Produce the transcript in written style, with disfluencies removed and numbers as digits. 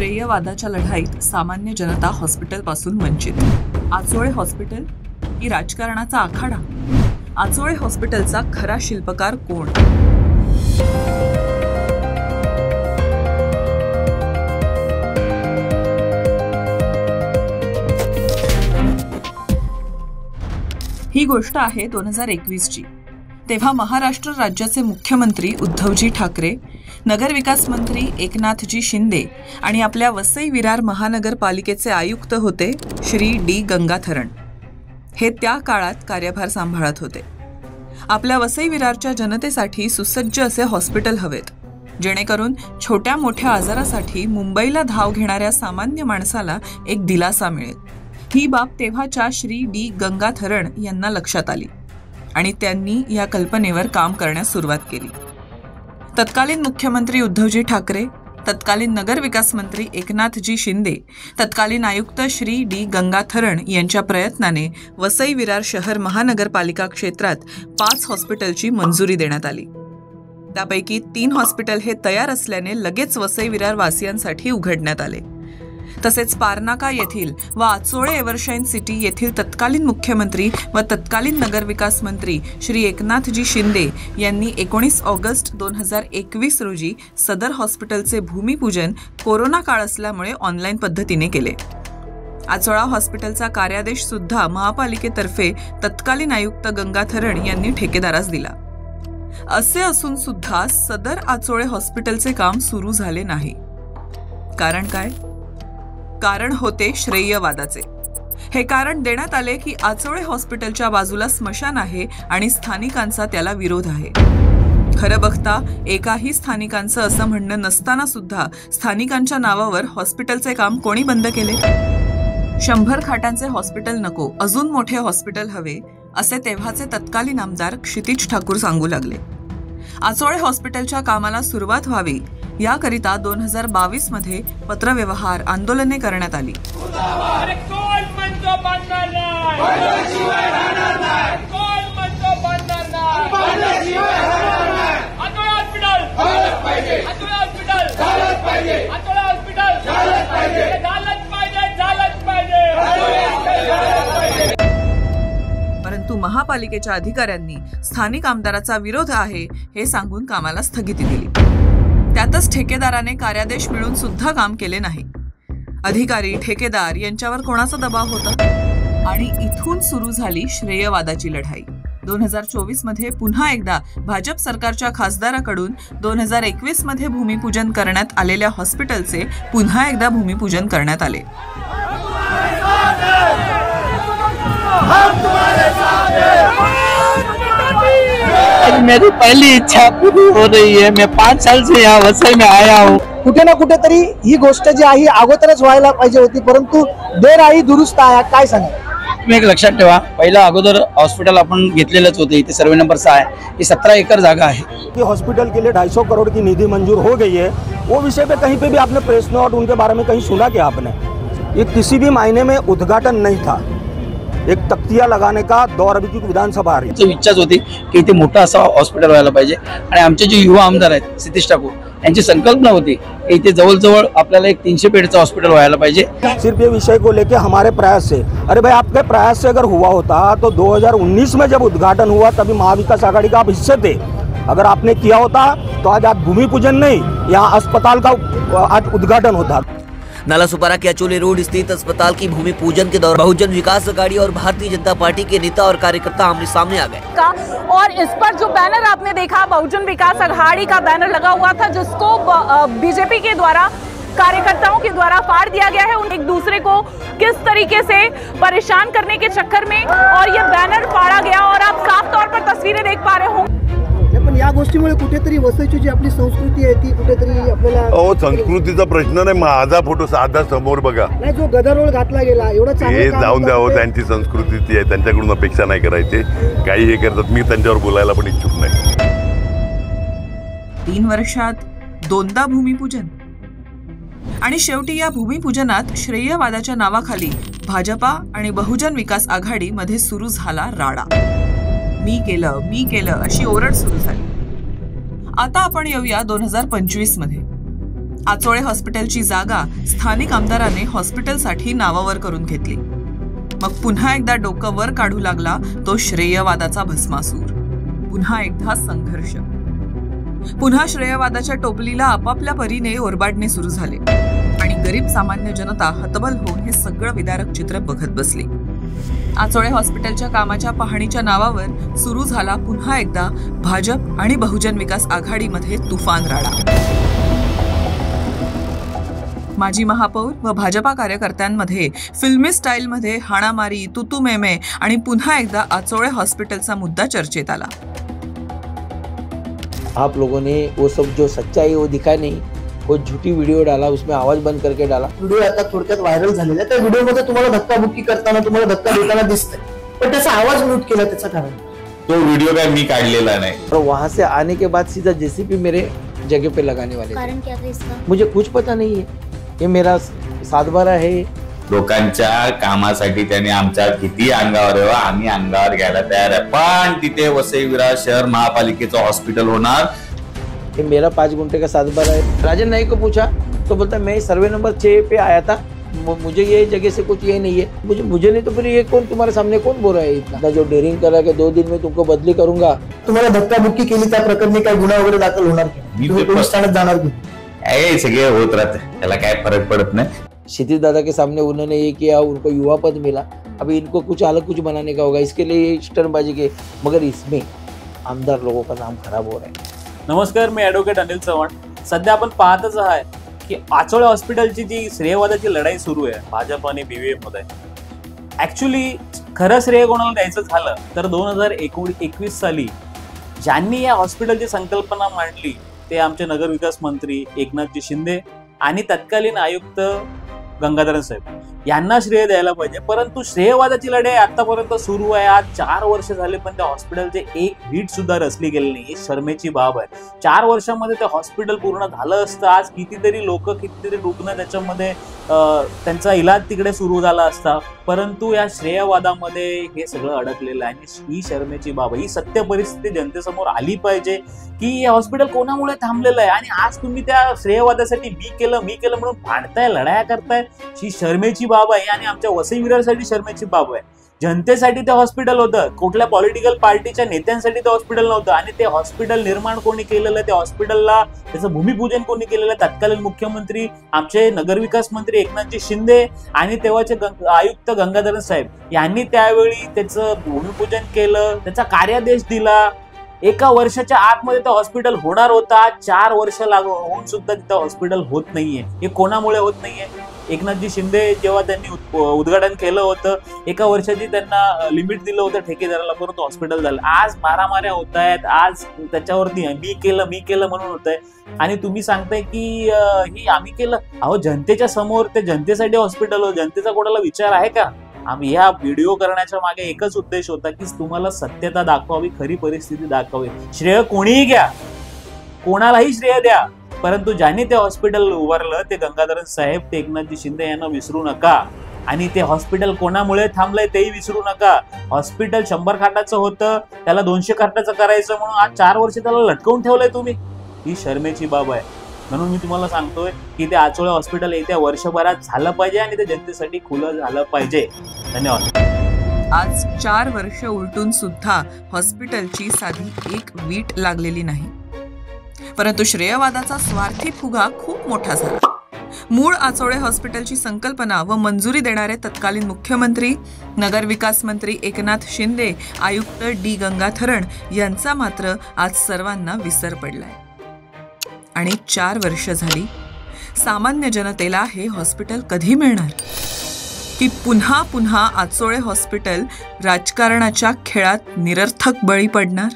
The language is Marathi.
श्रेयवादाच्या लढाईत सामान्य जनता हॉस्पिटलपासून वंचित। आचोळे हॉस्पिटल की राजकारणाचा आखाडा? आचोळे हॉस्पिटलचा खरा शिल्पकार कोण? ही गोष्ट आहे 2021ची। तेव्हा महाराष्ट्र राज्याचे मुख्यमंत्री उद्धवजी ठाकरे, नगरविकास मंत्री एकनाथजी शिंदे आणि आपल्या वसई विरार महानगरपालिकेचे आयुक्त होते श्री डी गंगाथरण। हे त्या काळात कार्यभार सांभाळत होते। आपल्या वसई विरारच्या जनतेसाठी सुसज्ज असे हॉस्पिटल हवेत, जेणेकरून छोट्या मोठ्या आजारासाठी मुंबईला धाव घेणाऱ्या सामान्य माणसाला एक दिलासा मिळेल। ही बाब तेव्हाच्या श्री डी गंगाथरण यांना लक्षात आली आणि त्यांनी या कल्पनेवर काम करण्यास सुरुवात केली। तत्कालीन मुख्यमंत्री उद्धवजी ठाकरे, तत्कालीन नगरविकास मंत्री एकनाथजी शिंदे, तत्कालीन आयुक्त श्री डी गंगाथरण यांच्या प्रयत्नाने वसई विरार शहर महानगरपालिका क्षेत्रात 5 हॉस्पिटलची मंजुरी देण्यात आली। त्यापैकी 3 हॉस्पिटल हे तयार असल्याने लगेच वसई विरार वासियांसाठी उघडण्यात आले। तसेच पारनाका येथील व आचोळे एव्हरशाईन सिटी येथील तत्कालीन मुख्यमंत्री व तत्कालीन नगरविकास मंत्री श्री एकनाथजी शिंदे यांनी 19 ऑगस्ट 2021 रोजी सदर हॉस्पिटलचे भूमिपूजन कोरोना काळ असल्यामुळे ऑनलाईन पद्धतीने केले। आचोळा हॉस्पिटलचा कार्यादेश सुद्धा महापालिकेतर्फे तत्कालीन आयुक्त गंगाथरण यांनी ठेकेदारास दिला। असे असून सुद्धा सदर आचोळे हॉस्पिटलचे काम सुरू झाले नाही। कारण काय? कारण होते श्रेयवादाचे। हे कारण देण्यात आले की आचोळे हॉस्पिटलच्या बाजूला स्मशान आहे आणि स्थानिकांचा त्याला विरोध आहे। खरं बघता एकाही स्थानिकांचं असं म्हणणं नसताना सुद्धा स्थानिकांच्या नावावर हॉस्पिटलचे काम कोणी बंद केले? 100 खाटांचे हॉस्पिटल नको, अजून मोठे हॉस्पिटल हवे, असे तेव्हाचे तत्कालीन आमदार क्षितिज ठाकूर सांगू लागले। आचोळे हॉस्पिटलच्या कामाला सुरुवात व्हावी याकरिता 2022 मध्ये पत्रव्यवहार आंदोलने करण्यात आली। परंतु महापालिकेच्या अधिकाऱ्यांनी स्थानिक आमदाराचा विरोध आहे हे सांगून कामाला स्थगिती दिली। त्यातच ठेकेदाराने कार्यादेश मिळून सुद्धा काम केले नाही। अधिकारी ठेकेदार यांच्यावर कोणाचा दबाव होता? आणि इथून सुरू झाली श्रेयवादाची लढाई। 2024 मध्ये पुन्हा एकदा भाजप सरकारच्या खासदाराकडून 2021 मध्ये भूमिपूजन करण्यात आलेल्या हॉस्पिटलचे पुन्हा एकदा भूमिपूजन करण्यात आले। मेरी पहली इच्छा पूरी हो रही है। मैं 5 साल से यहाँ वसई में आया हूँ। कुठे ना कुठेतरी ही गोष्ट जी आहे अगोदरच व्हायला पाहिजे होती, परंतु देर आई दुरुस्त आहे। काय सांगा? तुम्ही एक लक्षात ठेवा, पहिला अगोदर हॉस्पिटल आपण घेतलेलंच होते। इथे सर्वे नंबर 6 है। ये 17 एकड़ जागा है। कि हॉस्पिटल के लिए 250 करोड़ की निधि मंजूर हो गई है। वो विषय पे कहीं पे भी आपने प्रेस नोट उनके बारे में कहीं सुना क्या आपने? ये किसी भी मायने में उद्घाटन नहीं था, एक तख्तिया लगाने का दौर अभी की विधानसभा आ रही है। इच्छाच होती की इथे मोठा असा हॉस्पिटल व्हायला पाहिजे आणि आमचे जे युवा आमदार आहेत क्षितिज ठाकूर यांची संकल्पना होती की इथे जवळ आपल्याला एक 300 बेडचं हॉस्पिटल व्हायला पाहिजे। सिर्फ ये विषय को लेके हमारे प्रयास से, अरे भाई आपके प्रयास से अगर हुआ होता तो 2019 में जब उद्घाटन हुआ तभी महाविकास आघाड़ी का आप हिस्से थे। अगर आपने किया होता तो आज भूमि पूजन नहीं, यहाँ अस्पताल का आज उद्घाटन होता। नालासोपारा के आचोले रोड स्थित अस्पताल की भूमि पूजन के दौरान बहुजन विकास अघाड़ी और भारतीय जनता पार्टी के नेता और कार्यकर्ता आमने सामने आ गए। और इस पर जो बैनर आपने देखा बहुजन विकास अघाड़ी का बैनर लगा हुआ था, जिसको बीजेपी के द्वारा कार्यकर्ताओं के द्वारा फाड़ दिया गया है। एक दूसरे को किस तरीके से परेशान करने के चक्कर में और ये बैनर फाड़ा गया और आप साफ तौर पर तस्वीरें देख पा रहे हो। पण या गोष्टीमुळे कुठेतरी वसईची जी आपली संस्कृती आहे ती कुठेतरी आपल्याला संस्कृतीचा प्रश्न नाही। माझा फोटो साधा समोर बघा, नाही जो गदारोळ घातला गेला एवढा हे जाऊन द्यावं। त्यांची संस्कृती ती आहे, त्यांच्याकडून अपेक्षा नाही करायची। काही हे करतात, मी त्यांच्यावर बोलायला पण इच्छुक नाही। 3 वर्षात 2दा भूमिपूजन आणि शेवटी या भूमिपूजनात श्रेयवादाच्या नावाखाली भाजपा आणि बहुजन विकास आघाडी मध्ये सुरू झाला राडा। मी केलं अशी ओरड सुरू झाली। आता आपण येऊया 2025 मध्ये। आचोळे हॉस्पिटलची जागा स्थानिक आमदाराने हॉस्पिटलसाठी नावावर करून घेतली। मग पुन्हा एकदा डोकं वर काढू लागला तो श्रेयवादाचा भस्मासूर। पुन्हा एकदा संघर्ष, पुन्हा श्रेयवादाच्या टोपलीला आपापल्या परीने ओरबाडणे सुरू झाले आणि गरीब सामान्य जनता हतबल होऊन हे सगळं विदारक चित्र बघत बसली। आचोळे हॉस्पिटलच्या कामाच्या पाहणीच्या नावावर सुरू झाला पुन्हा एकदा भाजप आणि बहुजन विकास आघाडीमध्ये तुफान राडा। माजी महापौर व भाजपा कार्यकर्त्यांमध्ये फिल्मी स्टाईलमध्ये हाणामारी, तुतुमेमे आणि पुन्हा एकदा आचोळे हॉस्पिटलचा मुद्दा चर्चेत आला। आप लोगों ने वो सब जो सच्चाई है वो दिखा नहीं, वो झूठी वीडियो डाला, उसमें आवाज बंद करके डाला। व्हिडिओ आता थोडक्यात व्हायरल झालेला आहे। त्या व्हिडिओमध्ये तुम्हाला धक्काबुक्की करताना, तुम्हाला धक्का देताना दिसतंय, पण त्याचा आवाज म्यूट केला, त्याचं कारण तो वीडियो काय मी काढलेला नाही। और वहां से आने के बाद सीधा जेसीबी मेरे जगह पे लगाने वाले। कारण क्या था इसका? मुझे कुछ पता नहीं है, ये मेरा सातबारा है। लोकांच्या कामासाठी त्यांनी आमच्या किती अंगावर आहे, आम्ही अंगावर घ्यायला तयार आहे, पण तिथे वसई विरार शहर महापालिकेचं हॉस्पिटल होणार। ये मेरा 5 गुंठे का सातबारा है। राजन नाईक को पूछा तो बोलता मैं सर्वे नंबर 6 पे आया था, मुझे ये जगह से कुछ ये नहीं है। मुझे नहीं तो फिर ये कौन तुम्हारे सामने कौन बोल रहा है इतना? जो डेरिंग करा के 2 दिन में तुमको बदली करूंगा। तुम्हाला धक्काबुक्की केली त्या प्रकरणी काय गुन्हा वगैरे दाखल होणार की पोलीस ठाण्यात जाणार की? सगळे होत राहते, त्याला काय फरक पडत नाही। क्षितिज दादा के सामने उन्होंने ये किया, उनको युवा पद मिला, अभी इनको कुछ अलग कुछ बनाने का होगा, इसके लिए स्टर्नबाजी के, मगर इसमें आमदार लोगों का नाम खराब हो रहा है। नमस्कार, मी ॲडव्होकेट अनिल चव्हाण। सध्या आपण पाहतच आहे की आचोळे हॉस्पिटलची जी श्रेयवादाची लढाई सुरू आहे भाजप आणि BVM मध्ये, ऍक्च्युली खरं श्रेय कोणाला द्यायचं झालं तर 2021 साली ज्यांनी या हॉस्पिटलची संकल्पना मांडली ते आमचे नगरविकास मंत्री एकनाथजी शिंदे आणि तत्कालीन आयुक्त गंगाधरन साहेब यांना श्रेय द्यायला पाहिजे। परंतु श्रेयवादाची लढाई आतापर्यंत सुरू आहे। आज 4 वर्ष झाले पण त्या हॉस्पिटलचे एक वीट सुद्धा रचली गेली नाही, ही शर्मेची बाब आहे। 4 वर्षामध्ये ते हॉस्पिटल पूर्ण झालं असतं, आज कितीतरी लोक, कितीतरी रुग्ण त्याच्यामध्ये त्यांचा इलाज तिकडे सुरू झाला असता, परंतु या श्रेयवादामध्ये हे सगळं अडकलेलं आहे। ही शर्मेची बाब आहे, ही सत्य परिस्थिती जनतेसमोर आली पाहिजे की हे हॉस्पिटल कोणामुळे थांबलेलं आहे आणि आज तुम्ही त्या श्रेयवादासाठी मी केलं म्हणून भांडताय, लढाया करताय, ही शर्मेची बाब आहे आणि आमच्या वसई विरारसाठी शर्मेची बाब आहे। जनतेसाठी ते हॉस्पिटल होतं, कुठल्या पॉलिटिकल पार्टीच्या नेत्यांसाठी ते हॉस्पिटल नव्हतं आणि ते हॉस्पिटल निर्माण कोणी केलेलं, त्या हॉस्पिटलला त्याचं भूमिपूजन कोणी केलेलं? तत्कालीन मुख्यमंत्री आमचे नगरविकास मंत्री एकनाथजी शिंदे आणि तेव्हाचे आयुक्त गंगाधरन साहेब यांनी त्यावेळी त्याचं भूमिपूजन केलं, त्याचा कार्यादेश दिला। 1 वर्षाच्या आतमध्ये ते हॉस्पिटल होणार होता, 4 वर्ष होऊन सुद्धा तिथं हॉस्पिटल होत नाहीये। हे कोणामुळे होत नाहीये? एकनाथजी शिंदे जेव्हा त्यांनी उद्घाटन केलं होतं, 1 वर्षाची त्यांना लिमिट दिलं होतं ठेकेदाराला, परंतु हॉस्पिटल झालं। आज मारामाऱ्या होत आहेत, आज त्याच्यावरती मी केलं म्हणून होत आहे आणि तुम्ही सांगताय की ही आम्ही केलं। अहो, जनतेच्या समोर ते जनतेसाठी हॉस्पिटल हो, जनतेचा कोणाला विचार आहे का? आम्ही या व्हिडिओ करण्याच्या मागे एकच उद्देश होता की तुम्हाला सत्यता दाखवावी, खरी परिस्थिती दाखवावी। श्रेय कोणीही घ्या, कोणालाही श्रेय द्या, परंतु ज्यांनी ते हॉस्पिटल उभारलं ते गंगाधरन साहेब, ते एकनाथजी शिंदे यांना विसरू नका आणि ते हॉस्पिटल कोणामुळे थांबलंय तेही विसरू नका। हॉस्पिटल 100 खाटाचं होतं, त्याला 200 खाटाचं करायचं म्हणून आज 4 वर्ष त्याला लटकवून ठेवलंय तुम्ही, ही शर्मेची बाब आहे। म्हणून मी तुम्हाला सांगतोय की ते आचोळे हॉस्पिटल येत्या वर्षभरात झालं पाहिजे आणि ते जनतेसाठी खुलं झालं पाहिजे। धन्यवाद। आज 4 वर्ष उलटून सुद्धा हॉस्पिटलची साधी एक वीट लागलेली नाही, परंतु श्रेयवादाचा स्वार्थी फुगा खूप मोठा झाला। मूळ आचोळे हॉस्पिटलची संकल्पना व मंजुरी देणारे तत्कालीन मुख्यमंत्री, नगरविकास मंत्री एकनाथ शिंदे, आयुक्त D गंगाधरण यांचा मात्र आज सर्वांना विसर पडलाय आणि 4 वर्ष झाली। सामान्य जनतेला हे हॉस्पिटल कधी मिळणार की पुन्हा आचोळे हॉस्पिटल राजकारणाच्या खेळात निरर्थक बळी पडणार?